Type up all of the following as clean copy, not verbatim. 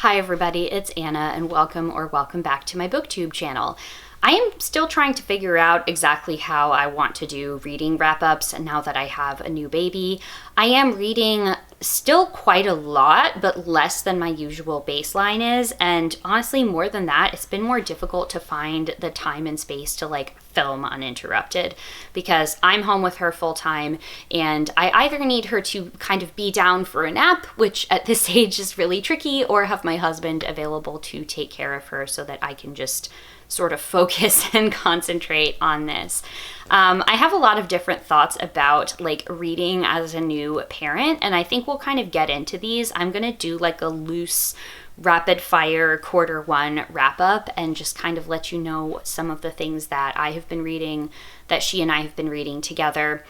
Hi everybody, it's Anna and welcome back to my booktube channel. I am still trying to figure out exactly how I want to do reading wrap-ups now that I have a new baby. I am reading still quite a lot, but less than my usual baseline is, and honestly more than that, it's been more difficult to find the time and space to film uninterrupted because I'm home with her full time and I either need her to kind of be down for a nap, which at this age is really tricky, or have my husband available to take care of her so that I can just sort of focus and concentrate on this. I have a lot of different thoughts about reading as a new parent, and I think we'll kind of get into these. I'm gonna do a loose rapid fire Q1 wrap up and just kind of let you know some of the things that I have been reading, that she and I have been reading together.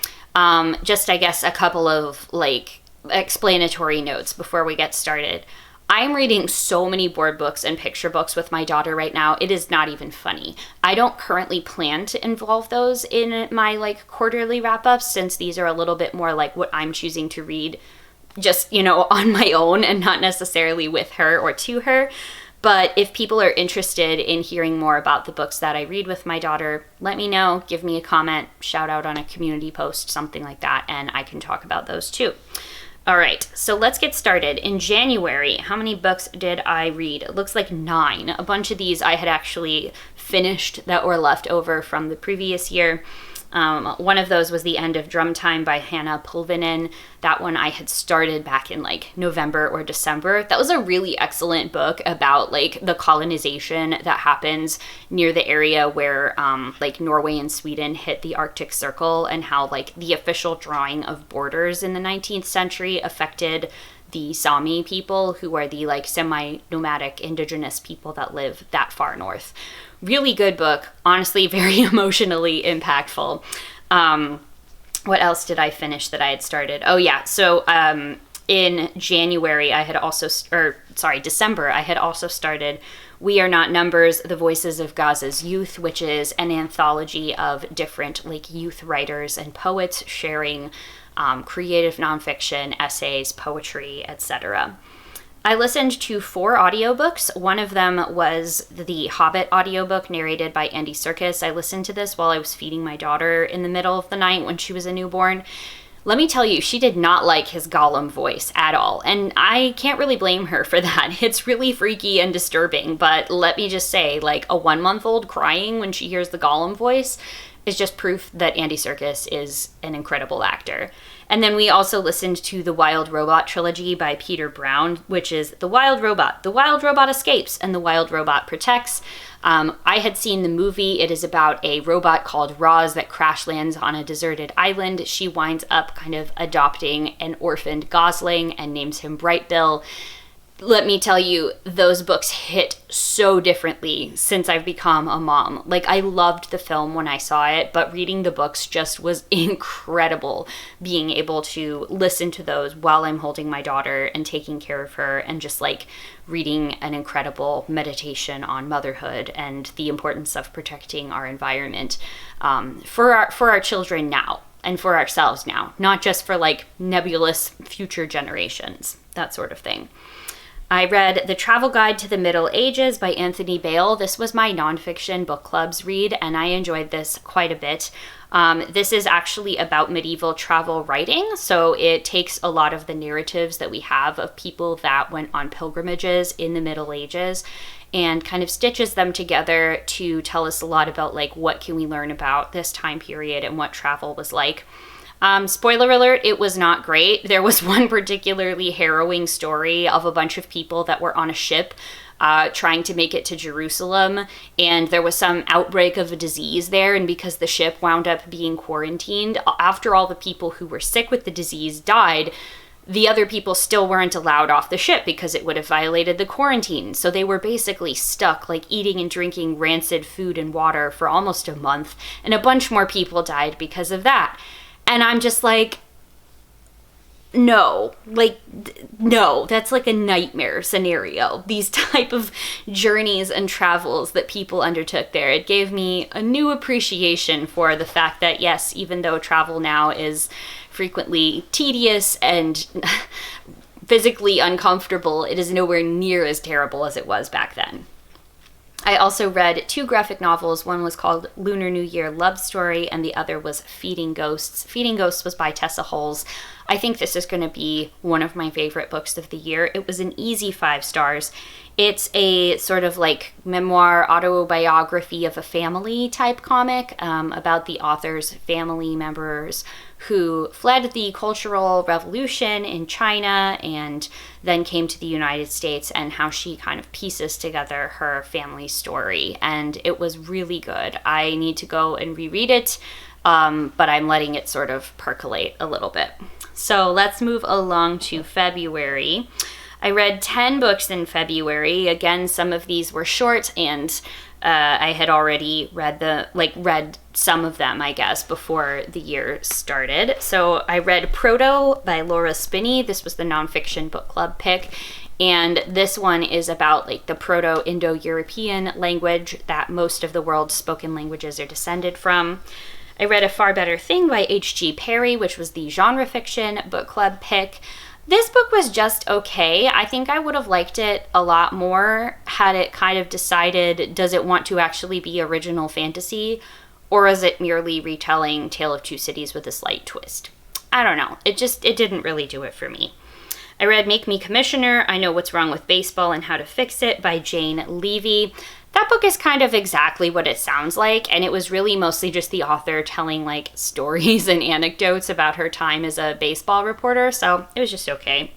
Just I guess a couple of explanatory notes before we get started. I'm reading so many board books and picture books with my daughter right now. It is not even funny. I don't currently plan to involve those in my quarterly wrap-ups, since these are a little bit more what I'm choosing to read just, on my own and not necessarily with her or to her. But if people are interested in hearing more about the books that I read with my daughter, let me know, give me a comment, shout out on a community post, something like that, and I can talk about those too. All right, so let's get started. In January, how many books did I read? It looks like 9. A bunch of these I had actually finished that were left over from the previous year. One of those was The End of Drum Time by Hanna Pulvinen. That one I had started back in November or December. That was a really excellent book about the colonization that happens near the area where Norway and Sweden hit the Arctic Circle, and how the official drawing of borders in the 19th century affected the Sami people, who are the semi-nomadic indigenous people that live that far north. Really good book, honestly, very emotionally impactful. What else did I finish that I had started? Oh yeah, so in January December, I had also started We Are Not Numbers, The Voices of Gaza's Youth, which is an anthology of different youth writers and poets sharing creative nonfiction, essays, poetry, etc. I listened to 4 audiobooks. One of them was the Hobbit audiobook narrated by Andy Serkis. I listened to this while I was feeding my daughter in the middle of the night when she was a newborn. Let me tell you, she did not like his Gollum voice at all, and I can't really blame her for that. It's really freaky and disturbing, but let me just say, a 1-month-old crying when she hears the Gollum voice is just proof that Andy Serkis is an incredible actor. And then we also listened to the Wild Robot trilogy by Peter Brown, which is The Wild Robot Escapes, and The Wild Robot Protects. I had seen the movie. It is about a robot called Roz that crash lands on a deserted island. She winds up kind of adopting an orphaned gosling and names him Bright Bill. Let me tell you, those books hit so differently since I've become a mom. I loved the film when I saw it, but reading the books just was incredible. Being able to listen to those while I'm holding my daughter and taking care of her, and just reading an incredible meditation on motherhood and the importance of protecting our environment for our children now and for ourselves now, not just for nebulous future generations, that sort of thing. I read The Travel Guide to the Middle Ages by Anthony Bale. This was my nonfiction book club's read, and I enjoyed this quite a bit. This is actually about medieval travel writing, so it takes a lot of the narratives that we have of people that went on pilgrimages in the Middle Ages and kind of stitches them together to tell us a lot about what can we learn about this time period and what travel was like. Spoiler alert, it was not great. There was one particularly harrowing story of a bunch of people that were on a ship trying to make it to Jerusalem, and there was some outbreak of a disease there, and because the ship wound up being quarantined, after all the people who were sick with the disease died, the other people still weren't allowed off the ship because it would have violated the quarantine. So they were basically stuck eating and drinking rancid food and water for almost a month, and a bunch more people died because of that. And I'm just no, that's a nightmare scenario. These type of journeys and travels that people undertook there. It gave me a new appreciation for the fact that, yes, even though travel now is frequently tedious and physically uncomfortable, it is nowhere near as terrible as it was back then. I also read 2 graphic novels. One was called Lunar New Year Love Story, and the other was Feeding Ghosts. Feeding Ghosts was by Tessa Hulse. I think this is going to be one of my favorite books of the year. It was an easy 5 stars. It's a sort of like memoir autobiography of a family type comic about the author's family members who fled the Cultural Revolution in China and then came to the United States, and how she kind of pieces together her family story. And it was really good. I need to go and reread it, but I'm letting it sort of percolate a little bit. So let's move along to February. I read 10 books in February. Again, some of these were short, and I had already read some of them, I guess, before the year started. So I read Proto by Laura Spinney. This was the nonfiction book club pick. And this one is about like the Proto-Indo-European language that most of the world's spoken languages are descended from. I read A Far Better Thing by H.G. Perry, which was the genre fiction book club pick. This book was just okay. I think I would have liked it a lot more had it kind of decided, does it want to actually be original fantasy, or is it merely retelling Tale of Two Cities with a slight twist? I don't know. It didn't really do it for me. I read Make Me Commissioner, I Know What's Wrong with Baseball and How to Fix It by Jane Levy. That book is kind of exactly what it sounds like, and it was really mostly just the author telling like stories and anecdotes about her time as a baseball reporter, so it was just okay.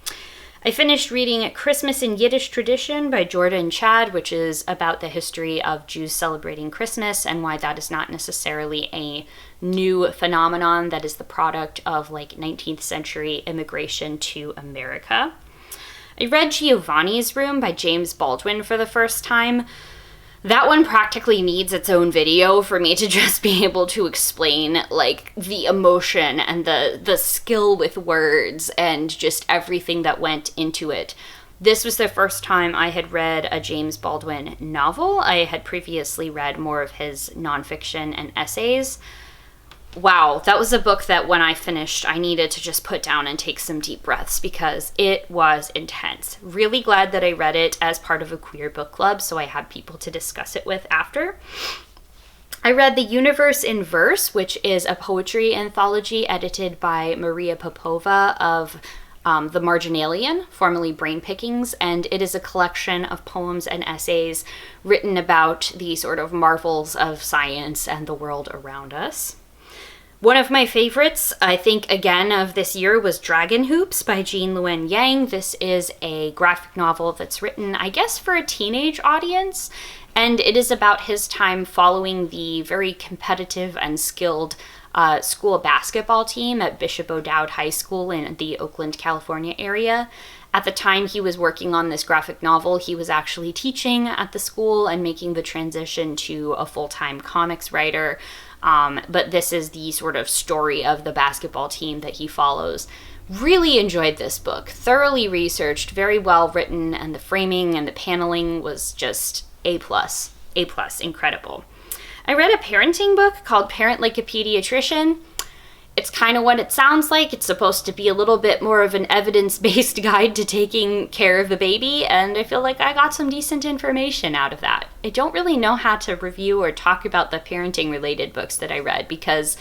I finished reading Christmas in Yiddish Tradition by Jordan Chad, which is about the history of Jews celebrating Christmas and why that is not necessarily a new phenomenon that is the product of like 19th century immigration to America. I read Giovanni's Room by James Baldwin for the first time. That one practically needs its own video for me to just be able to explain like the emotion and the skill with words and just everything that went into it. This was the first time I had read a James Baldwin novel. I had previously read more of his nonfiction and essays. Wow, that was a book that when I finished, I needed to just put down and take some deep breaths because it was intense. Really glad that I read it as part of a queer book club, so I had people to discuss it with after. I read The Universe in Verse, which is a poetry anthology edited by Maria Popova of The Marginalian, formerly Brain Pickings, and it is a collection of poems and essays written about the sort of marvels of science and the world around us. One of my favorites, I think, again, of this year was Dragon Hoops by Jean Luen Yang. This is a graphic novel that's written, I guess, for a teenage audience, and it is about his time following the very competitive and skilled school basketball team at Bishop O'Dowd High School in the Oakland, California area. At the time he was working on this graphic novel, he was actually teaching at the school and making the transition to a full-time comics writer. But this is the sort of story of the basketball team that he follows. Really enjoyed this book. Thoroughly researched, very well written, and the framing and the paneling was just A+. A+, incredible. I read a parenting book called Parent Like a Pediatrician. It's kind of what it sounds like. It's supposed to be a little bit more of an evidence-based guide to taking care of the baby, and I feel like I got some decent information out of that. I don't really know how to review or talk about the parenting-related books that I read because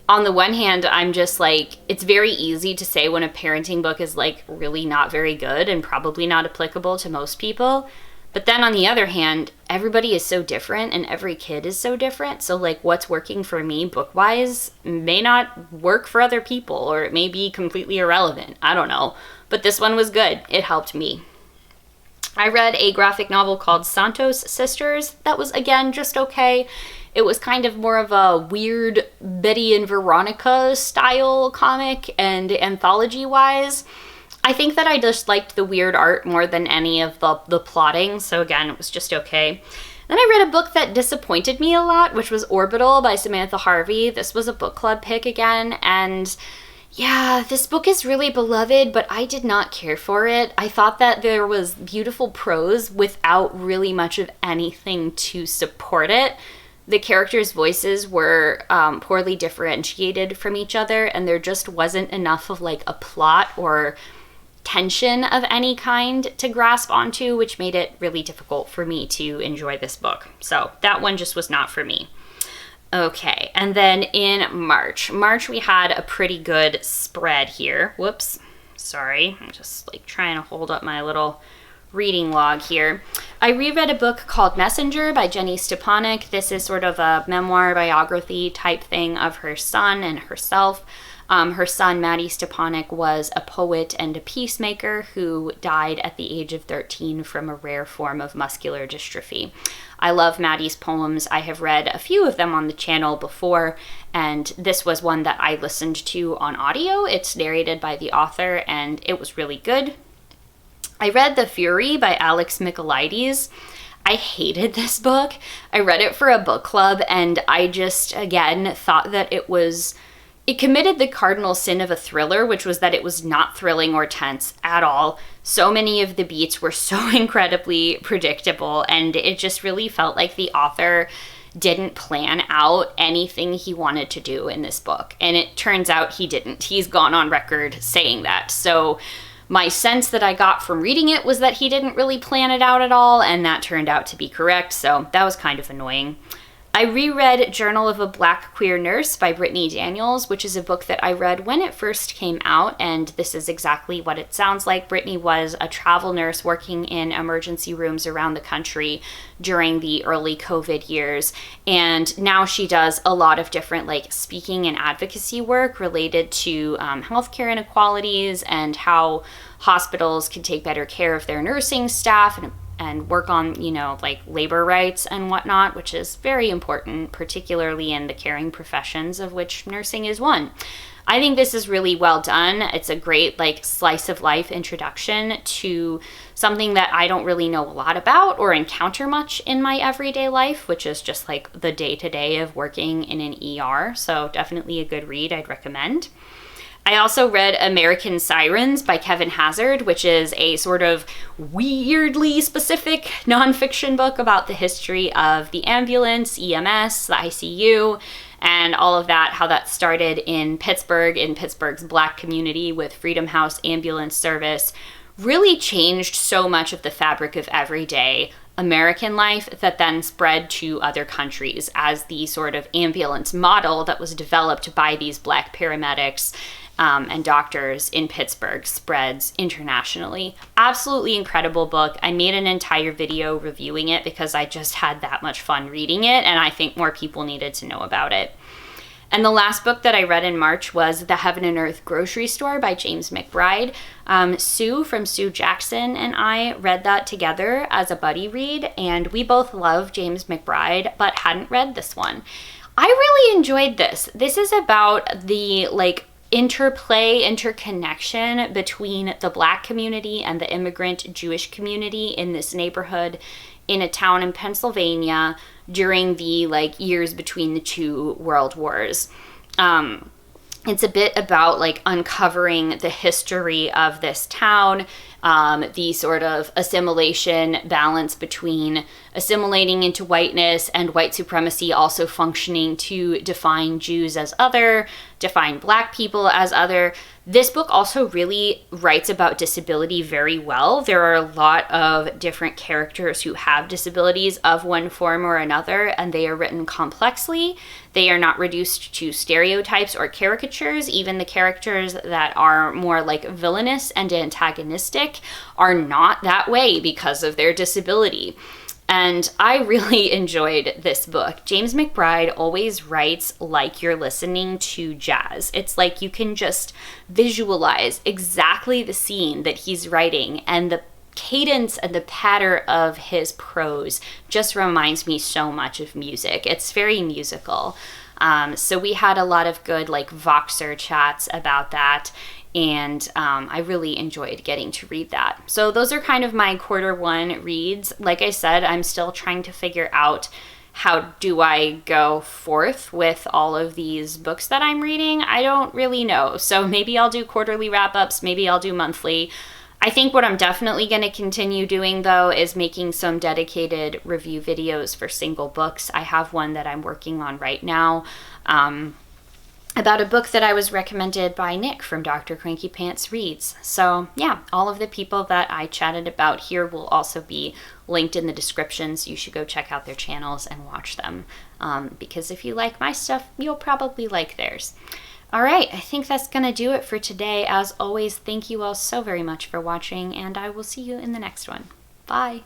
on the one hand, I'm just like, it's very easy to say when a parenting book is like really not very good and probably not applicable to most people. But then on the other hand, everybody is so different and every kid is so different. So like what's working for me book-wise may not work for other people, or it may be completely irrelevant. I don't know. But this one was good. It helped me. I read a graphic novel called Santos Sisters. That was, again, just okay. It was kind of more of a weird Betty and Veronica style comic, and anthology-wise, I think that I just liked the weird art more than any of the plotting, so again, it was just okay. Then I read a book that disappointed me a lot, which was Orbital by Samantha Harvey. This was a book club pick again, and yeah, this book is really beloved, but I did not care for it. I thought that there was beautiful prose without really much of anything to support it. The characters' voices were poorly differentiated from each other, and there just wasn't enough of like a plot or tension of any kind to grasp onto, which made it really difficult for me to enjoy this book. So that one just was not for me. Okay, and then in March we had a pretty good spread here. Whoops, sorry, I'm just like trying to hold up my little reading log here. I reread a book called Messenger by Jenny Stepanek. This is sort of a memoir biography type thing of her son and herself. Her son, Maddie Stepanek, was a poet and a peacemaker who died at the age of 13 from a rare form of muscular dystrophy. I love Maddie's poems. I have read a few of them on the channel before, and this was one that I listened to on audio. It's narrated by the author, and it was really good. I read The Fury by Alex Michaelides. I hated this book. I read it for a book club, and I just, again, thought that it committed the cardinal sin of a thriller, which was that it was not thrilling or tense at all. So many of the beats were so incredibly predictable, and it just really felt like the author didn't plan out anything he wanted to do in this book. And it turns out he didn't. He's gone on record saying that. So my sense that I got from reading it was that he didn't really plan it out at all, and that turned out to be correct, so that was kind of annoying. I reread Journal of a Black Queer Nurse by Brittany Daniels, which is a book that I read when it first came out, and this is exactly what it sounds like. Brittany was a travel nurse working in emergency rooms around the country during the early COVID years, and now she does a lot of different like speaking and advocacy work related to healthcare inequalities and how hospitals can take better care of their nursing staff and work on, like labor rights and whatnot, which is very important, particularly in the caring professions, of which nursing is one. I think this is really well done. It's a great like slice of life introduction to something that I don't really know a lot about or encounter much in my everyday life, which is just like the day-to-day of working in an ER. So definitely a good read I'd recommend. I also read American Sirens by Kevin Hazard, which is a sort of weirdly specific nonfiction book about the history of the ambulance, EMS, the ICU, and all of that, how that started in Pittsburgh's Black community with Freedom House Ambulance Service, really changed so much of the fabric of everyday American life that then spread to other countries as the sort of ambulance model that was developed by these Black paramedics and doctors in Pittsburgh spreads internationally. Absolutely incredible book. I made an entire video reviewing it because I just had that much fun reading it, and I think more people needed to know about it. And the last book that I read in March was The Heaven and Earth Grocery Store by James McBride. Sue from Sue Jackson and I read that together as a buddy read, and we both love James McBride, but hadn't read this one. I really enjoyed this. This is about the interconnection between the Black community and the immigrant Jewish community in this neighborhood in a town in Pennsylvania during the years between the two world wars. It's a bit about uncovering the history of this town, the sort of assimilation balance between assimilating into whiteness and white supremacy also functioning to define Jews as other, define Black people as other. This book also really writes about disability very well. There are a lot of different characters who have disabilities of one form or another, and they are written complexly. They are not reduced to stereotypes or caricatures. Even the characters that are more villainous and antagonistic are not that way because of their disability. And I really enjoyed this book. James McBride always writes like you're listening to jazz. It's like you can just visualize exactly the scene that he's writing, and the cadence and the patter of his prose just reminds me so much of music. It's very musical. So we had a lot of good Voxer chats about that. And I really enjoyed getting to read that. So those are kind of my quarter 1 reads. Like I said, I'm still trying to figure out how do I go forth with all of these books that I'm reading. I don't really know. So maybe I'll do quarterly wrap-ups, maybe I'll do monthly. I think what I'm definitely going to continue doing, though, is making some dedicated review videos for single books. I have one that I'm working on right now. about a book that I was recommended by Nick from Dr. Cranky Pants Reads. So yeah, all of the people that I chatted about here will also be linked in the description, so you should go check out their channels and watch them. Because if you like my stuff, you'll probably like theirs. All right, I think that's going to do it for today. As always, thank you all so very much for watching, and I will see you in the next one. Bye.